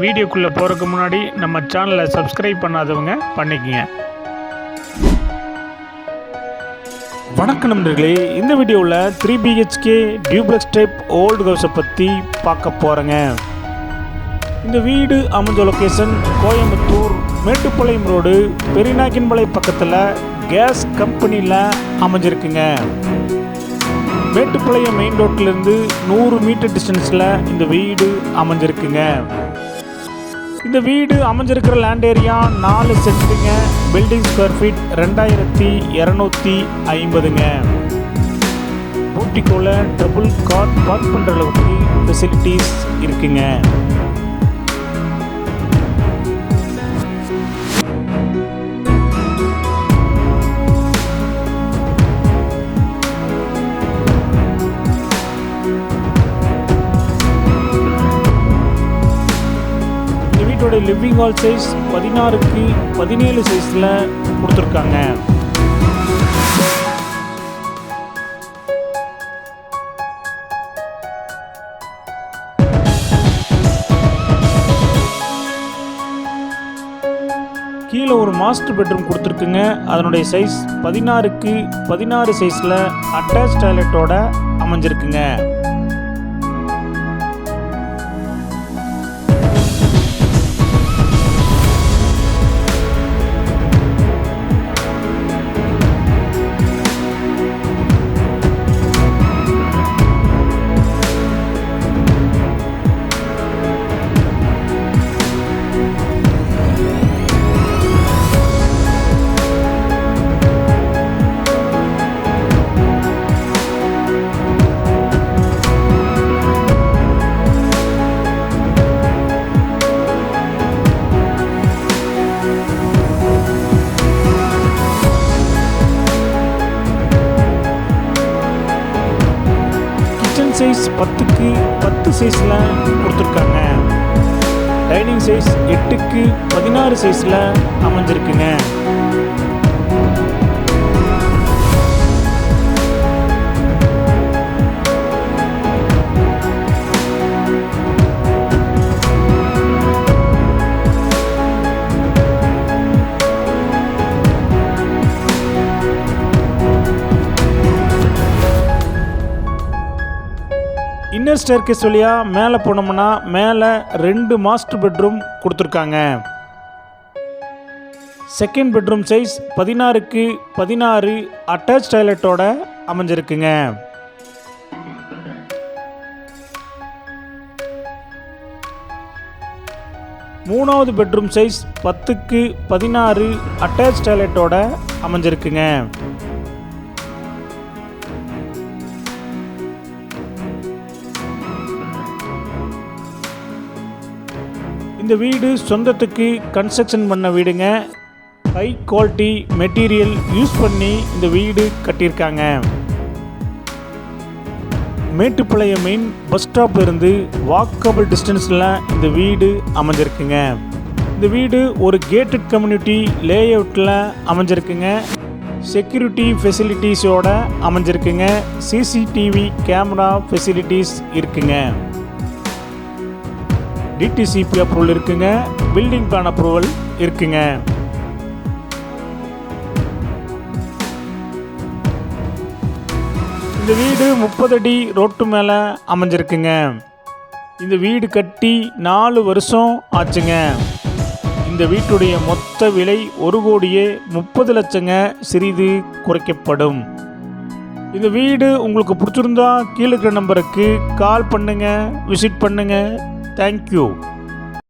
வீடியோக்குள்ளே போகிறதுக்கு முன்னாடி நம்ம சேனலை சப்ஸ்கிரைப் பண்ணாதவங்க பண்ணிக்கங்க. வணக்கம் நண்பர்களே, இந்த வீடியோவில் 3 BHK டியூப்ளெக்ஸ் டைப் ஓல்டு ஹவுஸை பற்றி பார்க்க போகிறேங்க. இந்த வீடு அமைஞ்ச லொக்கேஷன் கோயம்புத்தூர் மேட்டுப்பாளையம் ரோடு பெரியநாயக்கன்பாளையம் பக்கத்தில் கேஸ் கம்பெனியில் அமைஞ்சிருக்குங்க. மேட்டுப்பாளையம் மெயின் ரோட்டிலேருந்து 100 மீட்டர் டிஸ்டன்ஸில் இந்த வீடு அமைஞ்சிருக்குங்க. இந்த வீடு அமைஞ்சிருக்கிற லேண்ட் ஏரியா 4 சென்ட்டுங்க. பில்டிங் ஸ்கொயர் ஃபீட் 2250ங்க. போர்ட்டிகோவில் டபுள் கார் பார்க் பண்ணுற அளவுக்கு ஃபெசிலிட்டிஸ் இருக்குங்க. லிவிங் ஹால் சைஸ் 16க்கு 17 சைஸில் கொடுத்துருக்காங்க. கீழே ஒரு மாஸ்டர் பெட்ரூம் கொடுத்துருக்குங்க. அதனுடைய சைஸ் 16க்கு 16 சைஸில் அட்டாச் டாய்லெட்டோட அமைஞ்சிருக்குங்க. சைஸ் 10க்கு 10 சைஸில் கொடுத்துருக்காங்க. டைனிங் சைஸ் 8க்கு 16 சைஸில் அமைஞ்சிருக்குங்க. இன்னர் ஸ்டேர்கேஸ் வழியாக மேலே போனோம்னா மேலே 2 மாஸ்டர் பெட்ரூம் கொடுத்துருக்காங்க. செகண்ட் பெட்ரூம் சைஸ் 16க்கு 16 அட்டாச் டாய்லெட்டோட அமைஞ்சிருக்குங்க. மூணாவது பெட்ரூம் சைஸ் 10க்கு 16 அட்டாச் டாய்லெட்டோட அமைஞ்சிருக்குங்க. இந்த வீடு சொந்தத்துக்கு கன்ஸ்ட்ரக்ஷன் பண்ண வீடுங்க. ஹை குவாலிட்டி மெட்டீரியல் யூஸ் பண்ணி இந்த வீடு கட்டியிருக்காங்க. மேட்டுப்பாளையம் மெயின் பஸ் ஸ்டாப்ல இருந்து வாக்கபிள் டிஸ்டன்ஸில் இந்த வீடு அமைஞ்சிருக்குங்க. இந்த வீடு ஒரு கேட்டட் கம்யூனிட்டி லேஅவுட்டில் அமைஞ்சிருக்குங்க. செக்யூரிட்டி ஃபெசிலிட்டிஸோட அமைஞ்சிருக்குங்க. சிசிடிவி கேமரா ஃபெசிலிட்டிஸ் இருக்குங்க. டிடிசிபி அப்ரூவல் இருக்குங்க. பில்டிங் பிளான் அப்ரூவல் இருக்குங்க. இந்த வீடு 30 அடி ரோட்டு மேலே அமைஞ்சிருக்குங்க. இந்த வீடு கட்டி 4 வருஷம் ஆச்சுங்க. இந்த வீட்டுடைய மொத்த விலை 1,30,00,000 லட்சங்க. சிறிது குறைக்கப்படும். இந்த வீடு உங்களுக்கு பிடிச்சிருந்தா கீழே இருக்கிற நம்பருக்கு கால் பண்ணுங்க, விசிட் பண்ணுங்க. Thank you.